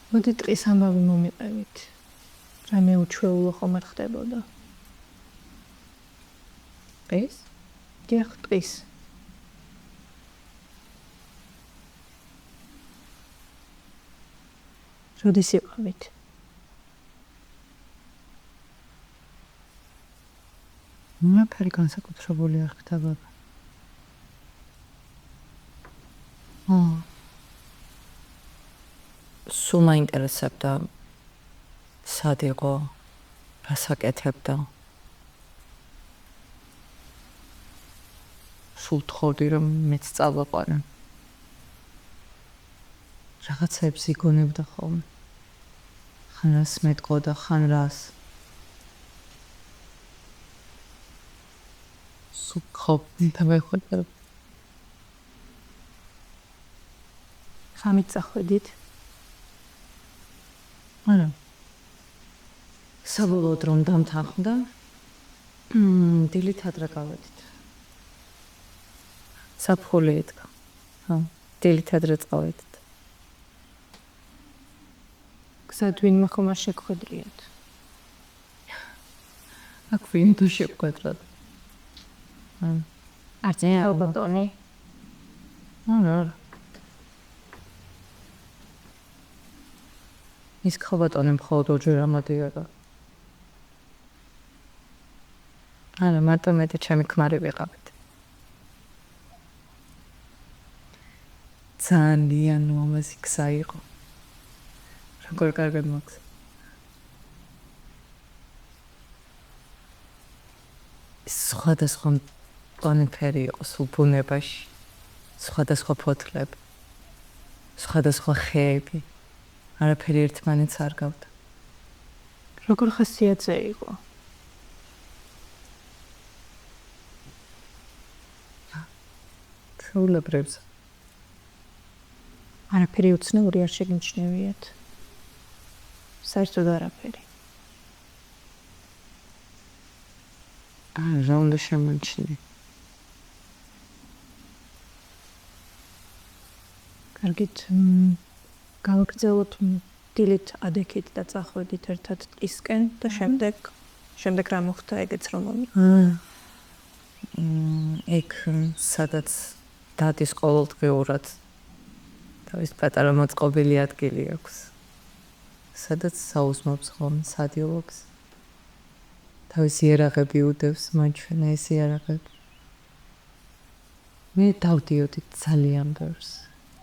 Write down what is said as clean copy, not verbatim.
მოდი ტყის ამბავი მომიყევით. რამე უჩვეულო ხომ არ ხდებოდა. ტყის? დიახ, ტყის. როდის იყავით? ყველაფერი განსაკუთრებული არ ხდებოდა. სულ მაინტერესებდა სად იყო, რას აკეთებდა. სულ თხოვდი რომ მეც წავაყარე. რაღაცებს იგონებდა ხოლმე. ხან რას მეტყოდა, ხან რას. სულ ხოვდი დავეხვეწარ. ხამით წახვედით? არა. საბოლოოდ რომ დამთანხმდა, დილით ადრე გავედით. საფხული იდგა. დილით ადრე წავედით. გზად ვინმე ხომ არ შეგხვედრიათ? აქ ვინ თუ შეგხვედრად? არც ალბატონი? არა. ის ხალბატონი მხოლოდ ორჯერ ამოდიოდა. არა, მარტო მე და ჩემი ქმარი ვიყავით. ძალიან უამაზი გზა იყო. როგორ კარგად მაქვს. სხვადასხვა მტკნარი იყო სულ ბუნებაში. სხვადასხვა ფოთლები. სხვადასხვა ხეები. არაფერი ერთმანეთს არ გავდა. როგორ ხასიათზე იყო? ჩვეულებრივ. არაფერი უცნაური არ შეგიმჩნევიათ. საერთოდ არაფერი. რა უნდა შემოიჩინე? კარგით, გავაგრძელოთ დილით ადექით და წახვედით ერთად ტყისკენ და შემდეგ რა მოხდა ეგეც რომ ეგ სადაც დადის ყოველდღიურად თავის პატარა მოწყობილი ადგილი აქვს. სადაც საუზმობს ხოლმე სადიალოგს. თავის იარაღები უდევს მაჩვენა ეს იარაღები. მე დავდიოდი ძალიან ბევრს.